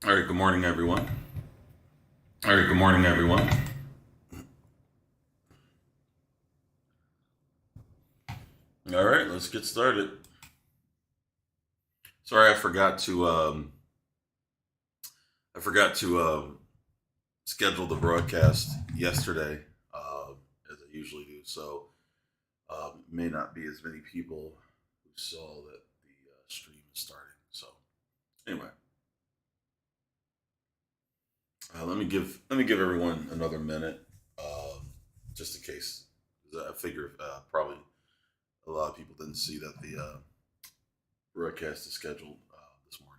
All right, good morning, everyone. All right, good morning, everyone. All right, let's get started. Sorry, I forgot to schedule the broadcast yesterday, as I usually do. So may not be as many people who saw that the stream is starting. So anyway, let me give everyone another minute, just in case. 'Cause I figure probably a lot of people didn't see that the broadcast is scheduled this morning.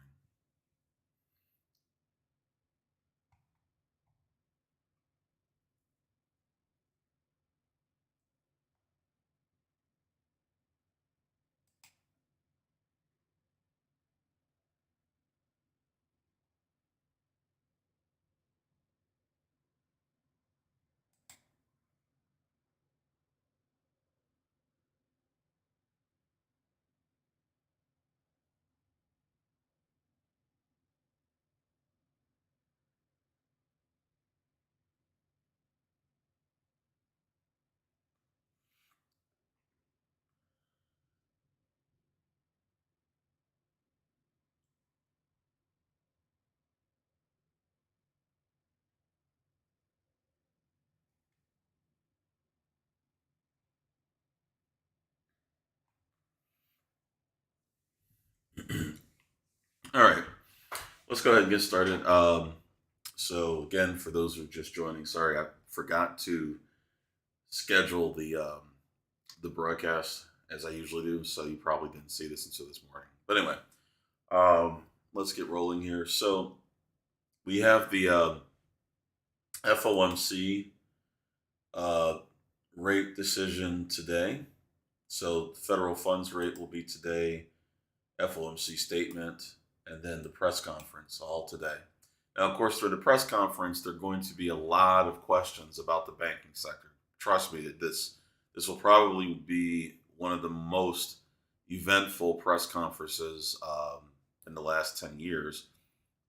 All right, let's go ahead and get started. So again, for those who are just joining, sorry I forgot to schedule the broadcast as I usually do. So you probably didn't see this until this morning. But anyway, let's get rolling here. So we have the FOMC uh, rate decision today. So the federal funds rate will be today, FOMC statement, and then the press conference all today. Now, of course, for the press conference, there are going to be a lot of questions about the banking sector. Trust me, that this will probably be one of the most eventful press conferences in the last 10 years.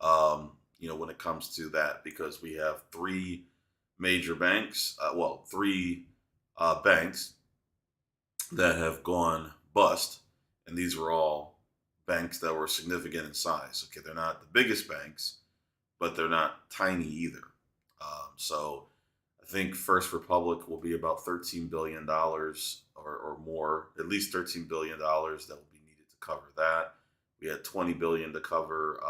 When it comes to that, because we have three major banks, three banks that have gone bust, and these were all banks that were significant in size. Okay, they're not the biggest banks, but they're not tiny either. So I think First Republic will be about $13 billion or more, at least $13 billion that will be needed to cover that. We had 20 billion to cover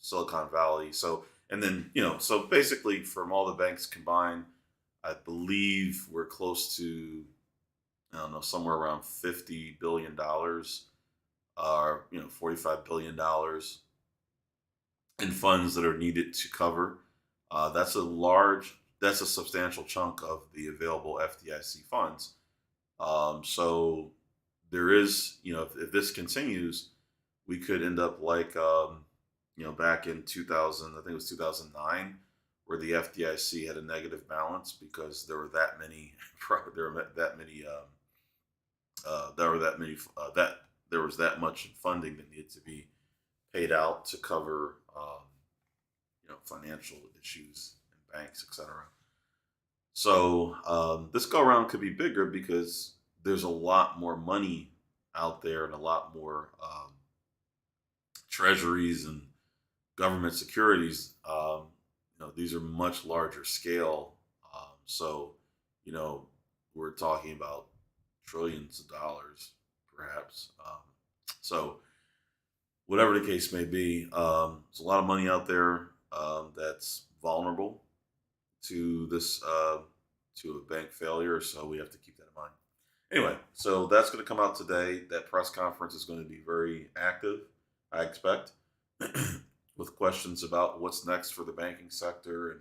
Silicon Valley. So and then so basically from all the banks combined, I believe we're close to, I don't know, somewhere around $50 billion, or $45 billion in funds that are needed to cover. That's a substantial chunk of the available FDIC funds. So there is, if this continues, we could end up like, back in 2000, I think it was 2009, where the FDIC had a negative balance because there were that many, there were that many, there were that many, that there was that much funding that needed to be paid out to cover, financial issues in banks, etc. So this go around could be bigger because there's a lot more money out there and a lot more treasuries and government securities. These are much larger scale. So, you know, we're talking about trillions of dollars, perhaps. So, whatever the case may be, there's a lot of money out there that's vulnerable to this to a bank failure. So we have to keep that in mind. Anyway, so that's going to come out today. That press conference is going to be very active, I expect, with questions about what's next for the banking sector and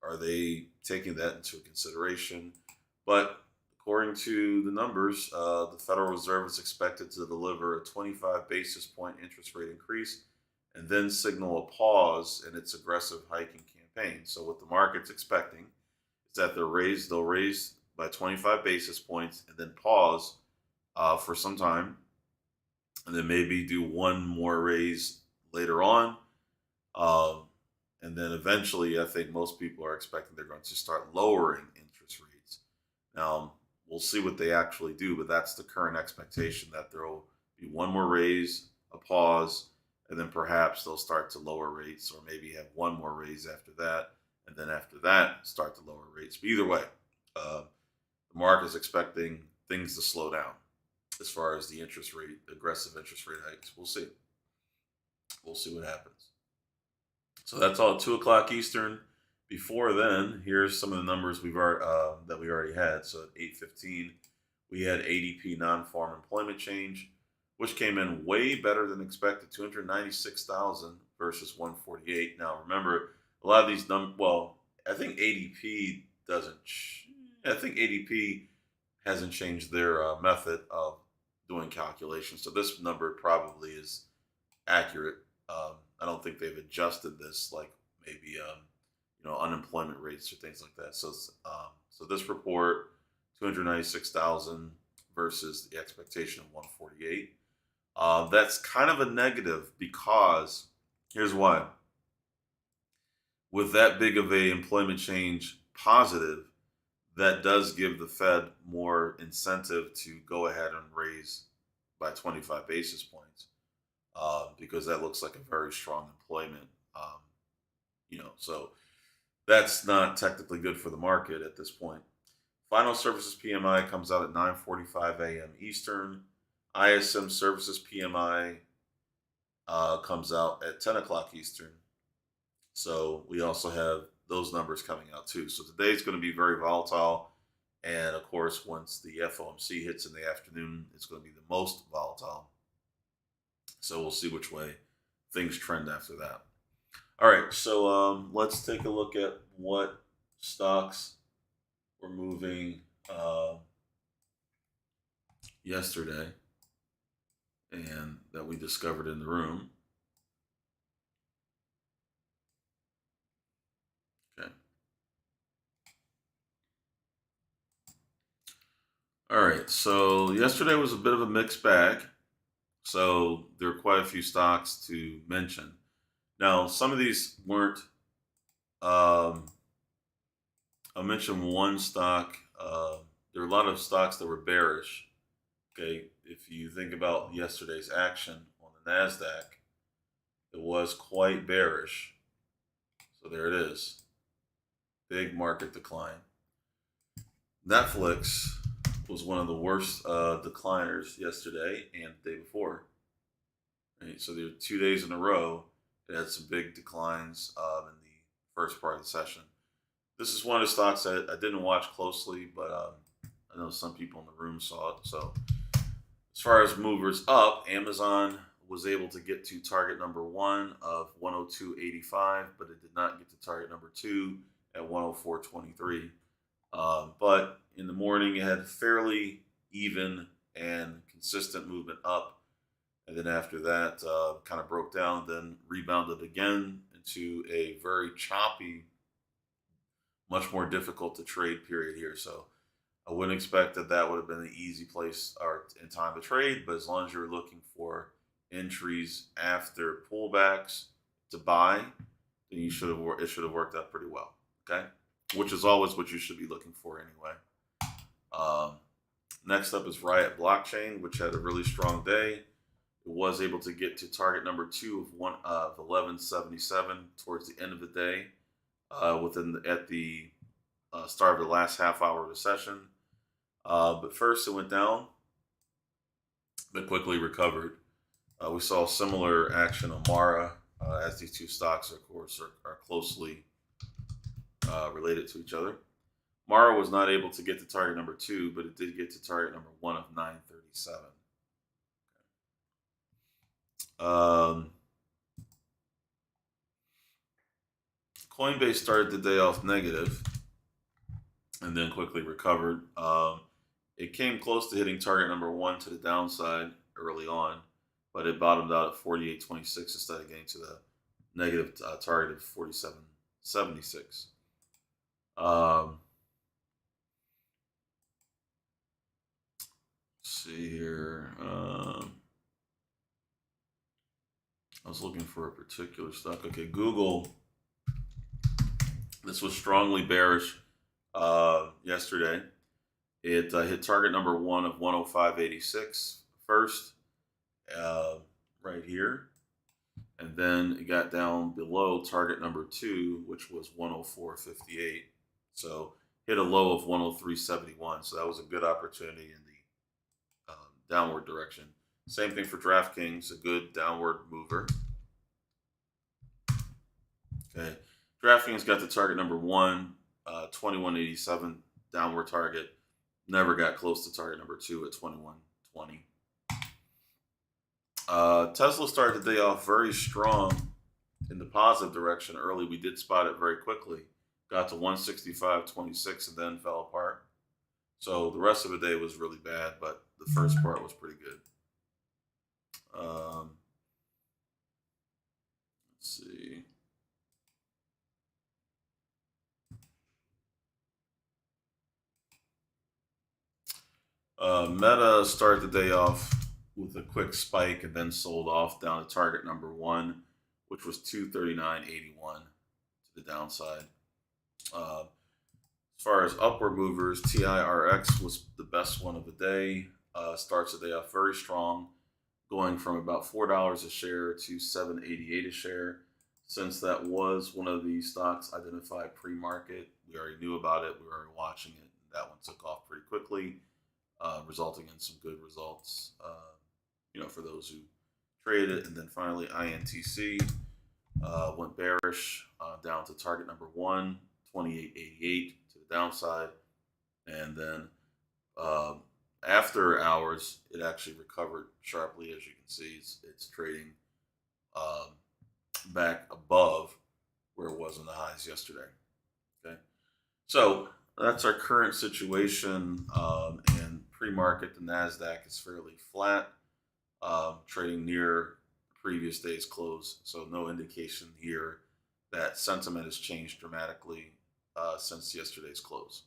are they taking that into consideration. But according to the numbers, the Federal Reserve is expected to deliver a 25 basis point interest rate increase and then signal a pause in its aggressive hiking campaign. So what the market's expecting is that they'll raise by 25 basis points and then pause for some time, and then maybe do one more raise later on. Um, and then eventually, I think most people are expecting they're going to start lowering interest rates. Now, we'll see what they actually do, but that's the current expectation that there will be one more raise, a pause, and then perhaps they'll start to lower rates, or maybe have one more raise after that, and then after that, start to lower rates. But either way, uh, the market is expecting things to slow down as far as the interest rate, aggressive interest rate hikes. We'll see. We'll see what happens. So that's all at 2 o'clock Eastern. Before then, here's some of the numbers that we already had. So at 8:15, we had ADP non-farm employment change, which came in way better than expected, 296,000 versus 148. Now remember, a lot of these well, I think ADP doesn't. I think ADP hasn't changed their method of doing calculations, so this number probably is accurate. I don't think they've adjusted this like maybe unemployment rates or things like that. So this report 296,000 versus the expectation of 148. That's kind of a negative because here's why. With that big of a employment change positive, that does give the Fed more incentive to go ahead and raise by 25 basis points because that looks like a very strong employment. Um, so that's not technically good for the market at this point. Final services PMI comes out at 9:45 a.m. Eastern. ISM services PMI comes out at 10 o'clock Eastern. So we also have those numbers coming out too. So today's going to be very volatile. And of course, once the FOMC hits in the afternoon, it's going to be the most volatile. So we'll see which way things trend after that. All right, so let's take a look at what stocks were moving yesterday and that we discovered in the room. Okay. All right, so yesterday was a bit of a mixed bag. So there are quite a few stocks to mention. Now, some of these weren't. Um, I'll mention one stock. There are a lot of stocks that were bearish. Okay, if you think about yesterday's action on the Nasdaq, it was quite bearish. So there it is, big market decline. Netflix was one of the worst decliners yesterday and the day before. Right? So there were 2 days in a row it had some big declines in the first part of the session. This is one of the stocks I didn't watch closely, but I know some people in the room saw it. So as far as movers up, Amazon was able to get to target number one of 102.85, but it did not get to target number two at 104.23. But in the morning, it had fairly even and consistent movement up. And then after that, kind of broke down, then rebounded again into a very choppy, much more difficult to trade period here. So I wouldn't expect that would have been an easy place or in time to trade, but as long as you're looking for entries after pullbacks to buy, then it should have worked out pretty well. Okay, which is always what you should be looking for anyway. Um, Next up is Riot Blockchain, which had a really strong day. It was able to get to target number two of 1177 towards the end of the day, at the start of the last half hour of the session. But first, it went down, but quickly recovered. We saw similar action on Mara, as these two stocks, of course, are closely related to each other. Mara was not able to get to target number two, but it did get to target number one of 937. Coinbase started the day off negative and then quickly recovered. It came close to hitting target number one to the downside early on, but it bottomed out at 48.26 instead of getting to the negative target of 47.76. See here. I was looking for a particular stock. Okay, Google. This was strongly bearish yesterday. It hit target number one of 105.86 first, uh, right here. And then it got down below target number two, which was 104.58. So hit a low of 103.71. So that was a good opportunity in the downward direction. Same thing for DraftKings, a good downward mover. Okay, DraftKings got the target number one, 21.87 downward target. Never got close to target number two at 21.20. Tesla started the day off very strong in the positive direction early. We did spot it very quickly. Got to 165.26 and then fell apart. So the rest of the day was really bad, but the first part was pretty good. Let's see. Meta started the day off with a quick spike and then sold off down to target number one, which was 239.81 to the downside. As far as upward movers, TIRX was the best one of the day. Starts the day off very strong, going from about $4 a share to $7.88 a share. Since that was one of the stocks identified pre-market, we already knew about it. We were already watching it. That one took off pretty quickly, resulting in some good results, for those who traded it. And then finally, INTC went bearish down to target number one, 28.88 to the downside. And then after hours, it actually recovered sharply. As you can see, it's trading back above where it was in the highs yesterday. Okay, so that's our current situation. And pre-market, the Nasdaq is fairly flat, trading near previous day's close. So no indication here that sentiment has changed dramatically since yesterday's close.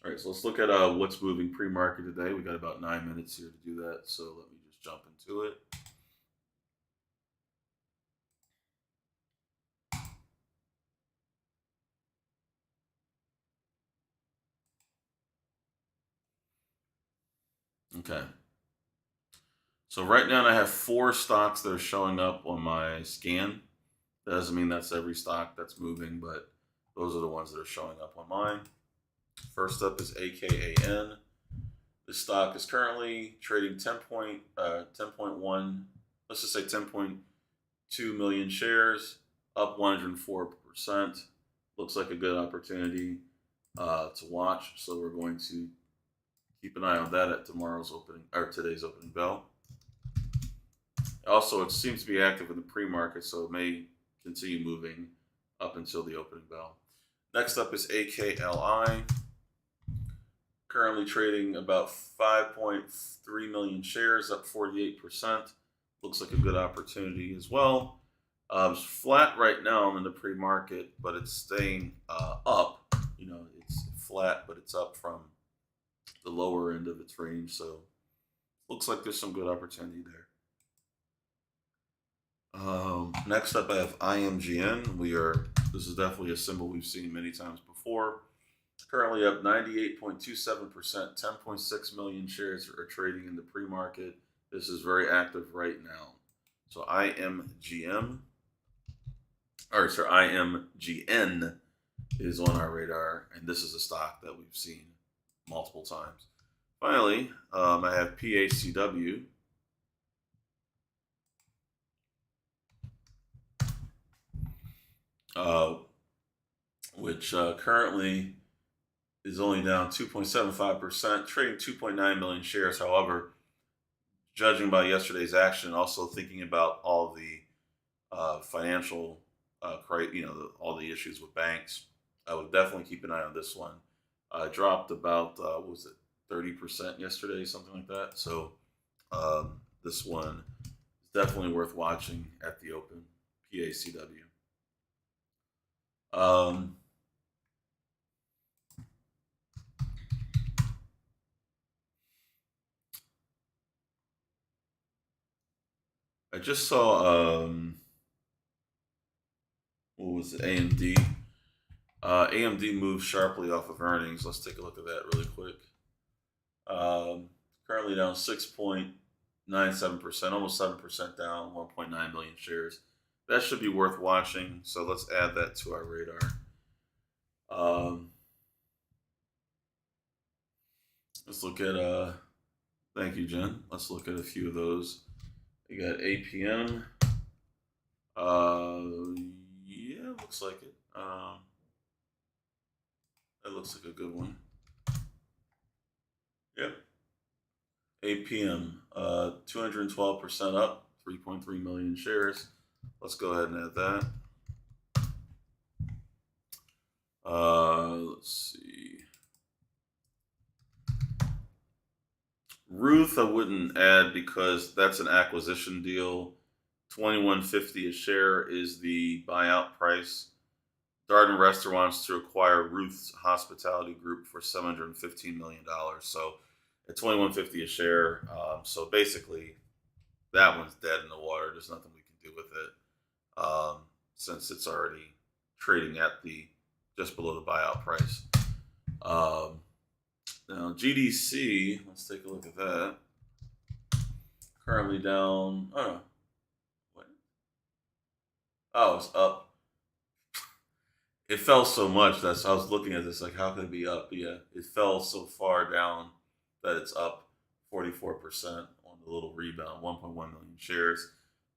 All right, so let's look at what's moving pre-market today. We got about 9 minutes here to do that, so let me just jump into it. Okay. So right now I have 4 stocks that are showing up on my scan. That doesn't mean that's every stock that's moving, but those are the ones that are showing up on mine. First up is AKAN. This stock is currently trading 10.1, let's just say 10.2 million shares, up 104%. Looks like a good opportunity to watch. So we're going to keep an eye on that at tomorrow's opening or today's opening bell. Also, it seems to be active in the pre-market, so it may continue moving up until the opening bell. Next up is AKLI. Currently trading about 5.3 million shares, up 48%. Looks like a good opportunity as well. It's flat right now in the pre-market, but it's staying up. It's flat, but it's up from the lower end of its range. So looks like there's some good opportunity there. Next up, I have IMGN. This is definitely a symbol we've seen many times before. Currently up 98.27%, 10.6 million shares are trading in the pre-market. This is very active right now. So IMGN is on our radar, and this is a stock that we've seen multiple times. Finally, I have PACW. Which currently is only down 2.75%, trading 2.9 million shares. However, judging by yesterday's action, also thinking about all the financial, all the issues with banks, I would definitely keep an eye on this one. Dropped about, 30% yesterday, something like that. So this one is definitely worth watching at the open, PACW. I I just saw what was it? AMD. AMD moved sharply off of earnings. Let's take a look at that really quick. Um, Currently down 6.97%, almost 7% down, 1.9 million shares. That should be worth watching. So let's add that to our radar. Um, let's look at thank you, Jen. Let's look at a few of those. You got APM. Yeah, looks like it. That looks like a good one. Yep. APM, 212% up, 3.3 million shares. Let's go ahead and add that. Let's see. Ruth, I wouldn't add because that's an acquisition deal. 21.50 a share is the buyout price. Darden Restaurants to acquire Ruth's Hospitality Group for $715 million. So at 21.50 a share. So basically, that one's dead in the water. There's nothing we can do with it since it's already trading at the just below the buyout price. Now GDC, let's take a look at that. Currently down. Oh, what? Oh, it's up. It fell so much that I was looking at this like, how could it be up? Yeah, it fell so far down that it's up 44% on the little rebound, 1.1 million shares.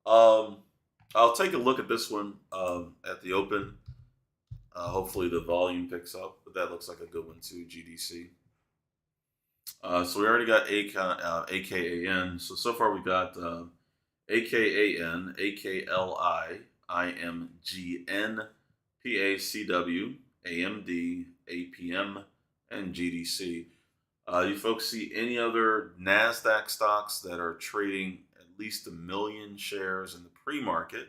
Um, I'll take a look at this one at the open. Hopefully the volume picks up, but that looks like a good one too, GDC. So we already got AKAN. So far we got AKAN, AKLI, IMGN, PACW, AMD, APM, and GDC. You folks see any other NASDAQ stocks that are trading at least 1 million shares in the pre-market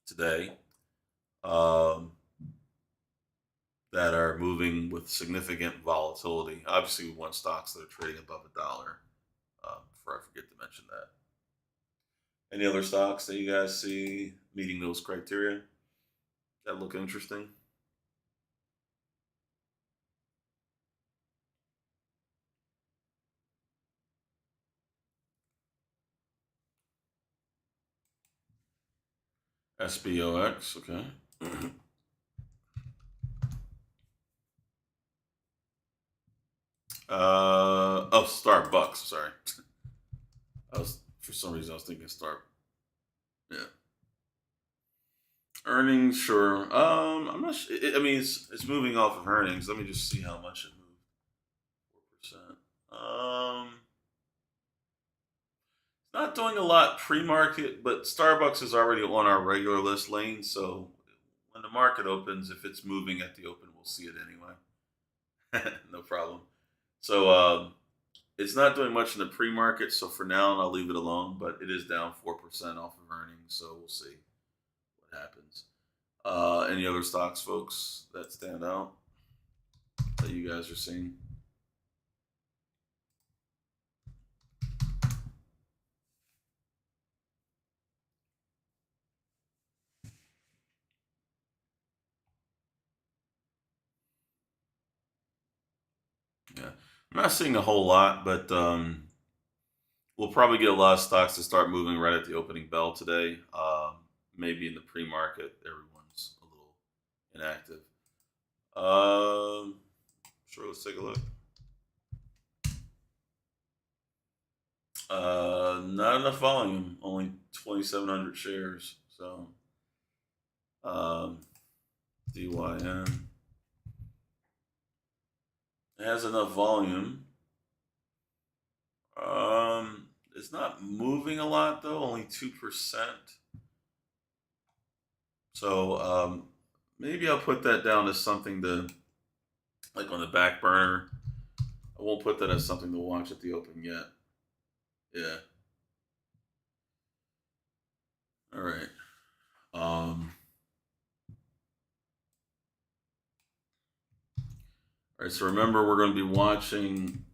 today um, that are moving with significant volatility? Obviously, we want stocks that are trading above $1. Before I forget to mention that. Any other stocks that you guys see meeting those criteria that look interesting? SBOX, okay. Oh, Starbucks. Sorry, I was for some reason I was thinking Star. Yeah, earnings. Sure. I'm not. I mean, it's moving off of earnings. Let me just see how much it moved. 4%. Not doing a lot pre-market, but Starbucks is already on our regular list lane. So when the market opens, if it's moving at the open, we'll see it anyway. No problem. So it's not doing much in the pre-market. So for now, I'll leave it alone. But it is down 4% off of earnings. So we'll see what happens. Any other stocks, folks, that stand out that you guys are seeing? Yeah, I'm not seeing a whole lot, but we'll probably get a lot of stocks to start moving right at the opening bell today. Maybe in the pre-market, everyone's a little inactive. Sure, let's take a look. Not enough volume, only 2,700 shares. So, um, DYN it has enough volume. It's not moving a lot though, only 2%. So, maybe I'll put that down as something to like on the back burner. I won't put that as something to watch at the open yet. Yeah. All right. Um, all right. So remember, we're going to be watching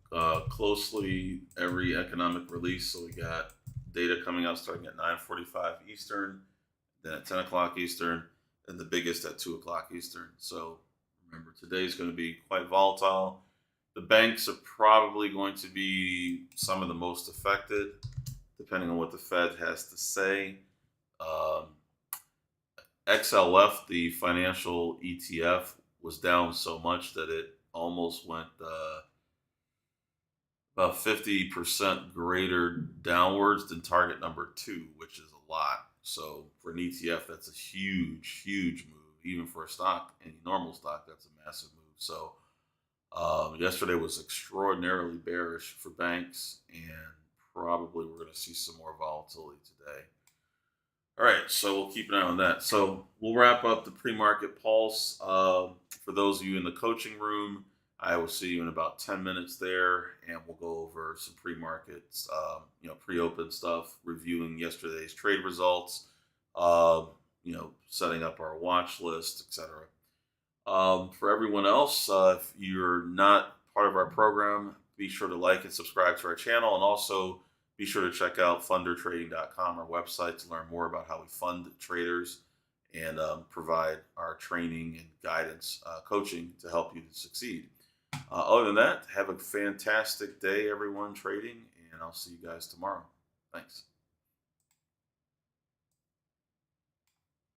closely every economic release. So we got data coming out starting at 9:45 Eastern, then at 10 o'clock Eastern, and the biggest at 2 o'clock Eastern. So remember, today's going to be quite volatile. The banks are probably going to be some of the most affected, depending on what the Fed has to say. Um, XLF, the financial ETF, was down so much that it almost went about 50% greater downwards than target number two, which is a lot. So for an ETF, that's a huge, huge move. Even for a stock, any normal stock, that's a massive move. So yesterday was extraordinarily bearish for banks, and probably we're going to see some more volatility today. All right, so we'll keep an eye on that. So we'll wrap up the pre-market pulse. For those of you in the coaching room, I will see you in about 10 minutes there, and we'll go over some pre-markets, pre-open stuff, reviewing yesterday's trade results, setting up our watch list, etc. For everyone else, if you're not part of our program, be sure to like and subscribe to our channel, and also be sure to check out fundertrading.com, our website, to learn more about how we fund traders and provide our training and guidance, coaching to help you to succeed. Other than that, have a fantastic day, everyone, trading, and I'll see you guys tomorrow. Thanks.